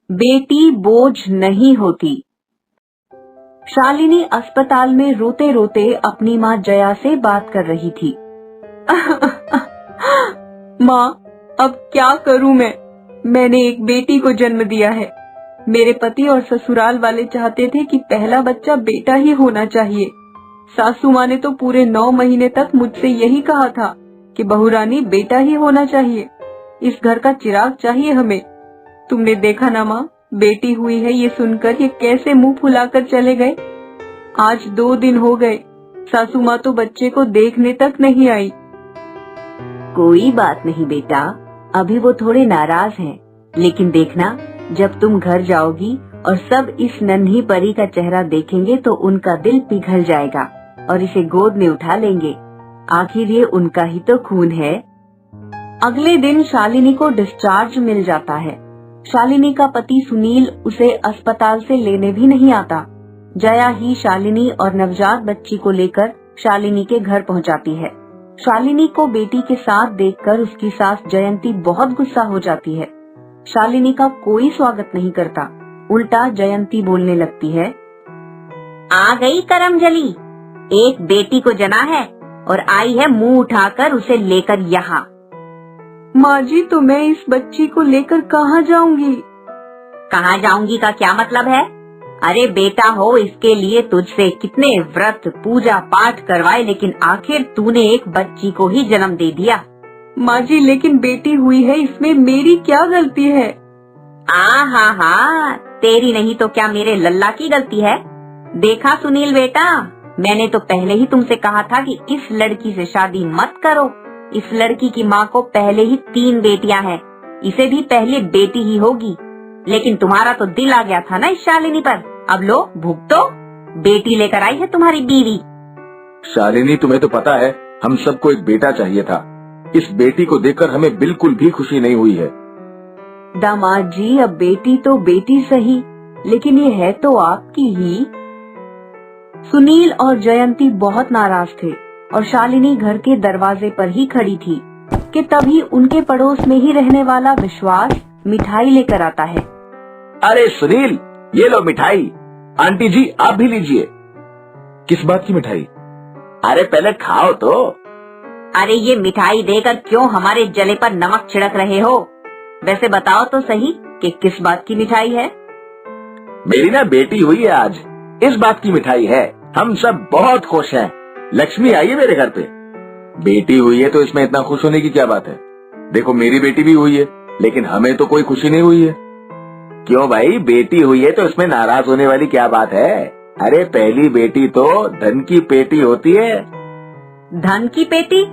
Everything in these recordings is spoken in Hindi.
बेटी बोझ नहीं होती। शालिनी अस्पताल में रोते रोते अपनी माँ जया से बात कर रही थी। माँ, अब क्या करूँ मैंने एक बेटी को जन्म दिया है। मेरे पति और ससुराल वाले चाहते थे कि पहला बच्चा बेटा ही होना चाहिए। सासू माँ ने तो पूरे 9 महीने तक मुझसे यही कहा था कि बहुरानी बेटा ही होना चाहिए, इस घर का चिराग चाहिए हमें। तुमने देखा ना माँ, बेटी हुई है ये सुनकर ये कैसे मुंह फुलाकर चले गए। आज 2 दिन हो गए, सासू माँ तो बच्चे को देखने तक नहीं आई। कोई बात नहीं बेटा, अभी वो थोड़े नाराज हैं, लेकिन देखना जब तुम घर जाओगी और सब इस नन्ही परी का चेहरा देखेंगे तो उनका दिल पिघल जाएगा और इसे गोद में उठा लेंगे। आखिर ये उनका ही तो खून है। अगले दिन शालिनी को डिस्चार्ज मिल जाता है। शालिनी का पति सुनील उसे अस्पताल से लेने भी नहीं आता। जया ही शालिनी और नवजात बच्ची को लेकर शालिनी के घर पहुंचाती है। शालिनी को बेटी के साथ देखकर उसकी सास जयंती बहुत गुस्सा हो जाती है। शालिनी का कोई स्वागत नहीं करता, उल्टा जयंती बोलने लगती है, आ गई करमजली, एक बेटी को जना है और आई है मुंह उठाकर उसे लेकर यहाँ। माँ जी, तो मैं इस बच्ची को लेकर कहाँ जाऊंगी? कहाँ जाऊंगी का क्या मतलब है? अरे बेटा हो, इसके लिए तुझसे कितने व्रत पूजा पाठ करवाए, लेकिन आखिर तूने एक बच्ची को ही जन्म दे दिया। माँ जी, लेकिन बेटी हुई है, इसमें मेरी क्या गलती है? हाँ, तेरी नहीं तो क्या मेरे लल्ला की गलती है? देखा सुनील बेटा, मैंने तो पहले ही तुमसे कहा था कि इस लड़की से शादी मत करो। इस लड़की की माँ को पहले ही 3 बेटियां हैं, इसे भी पहले बेटी ही होगी, लेकिन तुम्हारा तो दिल आ गया था ना इस शालिनी पर। अब लो भुगतो, बेटी लेकर आई है तुम्हारी बीवी। शालिनी, तुम्हें तो पता है हम सबको एक बेटा चाहिए था। इस बेटी को देखकर हमें बिल्कुल भी खुशी नहीं हुई है। दामाद जी, अब बेटी तो बेटी सही, लेकिन ये है तो आपकी ही। सुनील और जयंती बहुत नाराज थे और शालिनी घर के दरवाजे पर ही खड़ी थी कि तभी उनके पड़ोस में ही रहने वाला विश्वास मिठाई लेकर आता है। अरे सुनील, ये लो मिठाई। आंटी जी, आप भी लीजिए। किस बात की मिठाई? अरे पहले खाओ तो। अरे ये मिठाई देकर क्यों हमारे जले पर नमक छिड़क रहे हो? वैसे बताओ तो सही कि किस बात की मिठाई है? मेरी ना बेटी हुई है आज, इस बात की मिठाई है। हम सब बहुत खुश हैं। लक्ष्मी आई है मेरे घर पे। बेटी हुई है तो इसमें इतना खुश होने की क्या बात है? देखो मेरी बेटी भी हुई है, लेकिन हमें तो कोई खुशी नहीं हुई है। क्यों भाई, बेटी हुई है तो इसमें नाराज होने वाली क्या बात है? अरे पहली बेटी तो धन की पेटी होती है। धन की पेटी?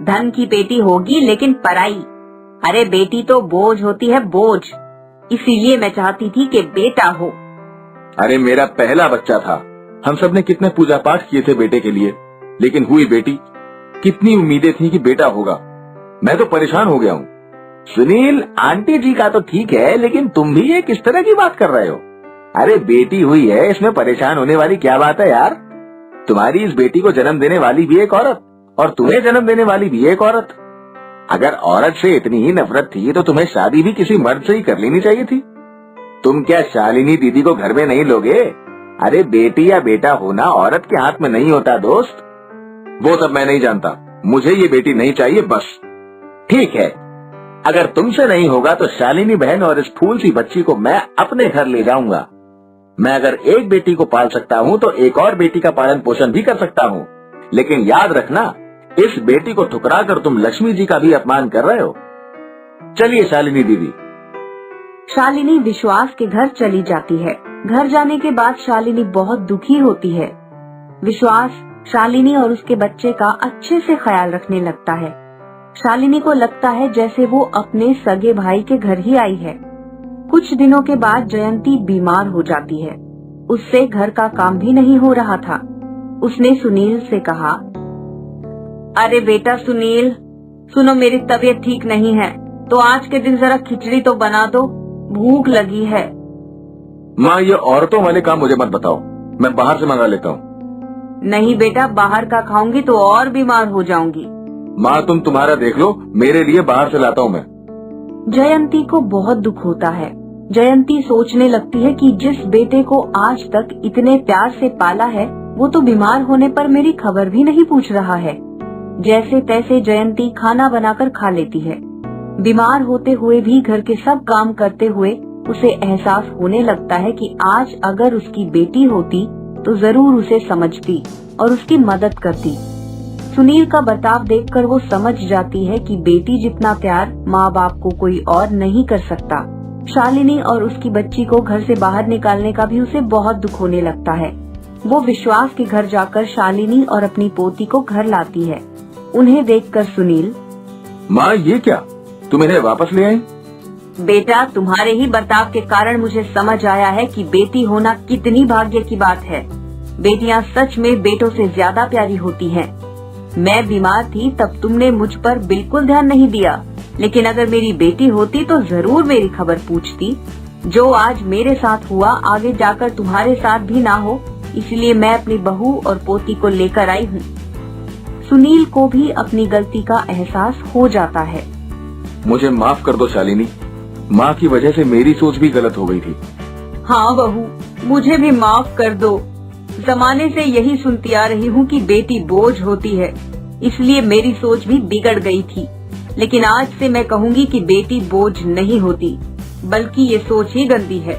धन की पेटी होगी लेकिन पराई। अरे बेटी तो बोझ होती है, बोझ। इसीलिए मैं चाहती थी कि बेटा हो। अरे मेरा पहला बच्चा था, हम सब ने कितने पूजा पाठ किए थे बेटे के लिए, लेकिन हुई बेटी। कितनी उम्मीदें थी कि बेटा होगा। मैं तो परेशान हो गया हूँ। सुनील, आंटी जी का तो ठीक है, लेकिन तुम भी ये किस तरह की बात कर रहे हो? अरे बेटी हुई है, इसमें परेशान होने वाली क्या बात है यार? तुम्हारी इस बेटी को जन्म देने वाली भी एक औरत और तुम्हें जन्म देने वाली भी एक औरत। अगर औरत से इतनी ही नफरत थी तो तुम्हें शादी भी किसी मर्द से ही कर लेनी चाहिए थी। तुम क्या शालिनी दीदी को घर में नहीं लोगे? अरे बेटी या बेटा होना औरत के हाथ में नहीं होता दोस्त। वो सब मैं नहीं जानता, मुझे ये बेटी नहीं चाहिए बस। ठीक है, अगर तुमसे नहीं होगा तो शालिनी बहन और इस फूल सी बच्ची को मैं अपने घर ले जाऊंगा। मैं अगर एक बेटी को पाल सकता हूँ तो एक और बेटी का पालन पोषण भी कर सकता हूँ, लेकिन याद रखना, इस बेटी को ठुकरा कर तुम लक्ष्मी जी का भी अपमान कर रहे हो। चलिए शालिनी दीदी। शालिनी विश्वास के घर चली जाती है। घर जाने के बाद शालिनी बहुत दुखी होती है। विश्वास शालिनी और उसके बच्चे का अच्छे से ख्याल रखने लगता है। शालिनी को लगता है जैसे वो अपने सगे भाई के घर ही आई है। कुछ दिनों के बाद जयंती बीमार हो जाती है। उससे घर का काम भी नहीं हो रहा था। उसने सुनील से कहा, अरे बेटा सुनील, सुनो मेरी तबीयत ठीक नहीं है, तो आज के दिन जरा खिचड़ी तो बना दो, भूख लगी है। माँ, ये औरतों वाले काम मुझे मत बताओ, मैं बाहर से मंगा लेता हूँ। नहीं बेटा, बाहर का खाऊंगी तो और बीमार हो जाऊंगी। माँ तुम तुम्हारा देख लो, मेरे लिए बाहर से लाता हूँ मैं। जयंती को बहुत दुख होता है, जयंती सोचने लगती है कि जिस बेटे को आज तक इतने प्यार से पाला है वो तो बीमार होने पर मेरी खबर भी नहीं पूछ रहा है। जैसे तैसे जयंती खाना बनाकर खा लेती है। बीमार होते हुए भी घर के सब काम करते हुए उसे एहसास होने लगता है कि आज अगर उसकी बेटी होती तो जरूर उसे समझती और उसकी मदद करती। सुनील का बर्ताव देखकर वो समझ जाती है कि बेटी जितना प्यार माँ बाप को कोई और नहीं कर सकता। शालिनी और उसकी बच्ची को घर से बाहर निकालने का भी उसे बहुत दुख होने लगता है। वो विश्वास के घर जाकर शालिनी और अपनी पोती को घर लाती है। उन्हें देखकर सुनील, माँ ये क्या, तुम इन्हें वापस ले आई? बेटा, तुम्हारे ही बर्ताव के कारण मुझे समझ आया है कि बेटी होना कितनी भाग्य की बात है। बेटियां सच में बेटों से ज्यादा प्यारी होती हैं। मैं बीमार थी तब तुमने मुझ पर बिल्कुल ध्यान नहीं दिया, लेकिन अगर मेरी बेटी होती तो जरूर मेरी खबर पूछती। जो आज मेरे साथ हुआ आगे जाकर तुम्हारे साथ भी ना हो, इसलिए मैं अपनी बहू और पोती को लेकर आई हूँ। सुनील को भी अपनी गलती का एहसास हो जाता है। मुझे माफ कर दो शालिनी, माँ की वजह से मेरी सोच भी गलत हो गई थी। हाँ बहू, मुझे भी माफ कर दो। जमाने से यही सुनती आ रही हूँ कि बेटी बोझ होती है, इसलिए मेरी सोच भी बिगड़ गई थी। लेकिन आज से मैं कहूँगी कि बेटी बोझ नहीं होती, बल्कि ये सोच ही गंदी है।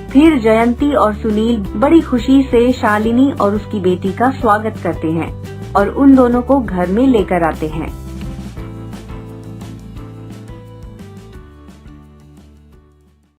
फिर जयंती और सुनील बड़ी खुशी से शालिनी और उसकी बेटी का स्वागत करते हैं और उन दोनों को घर में लेकर आते हैं।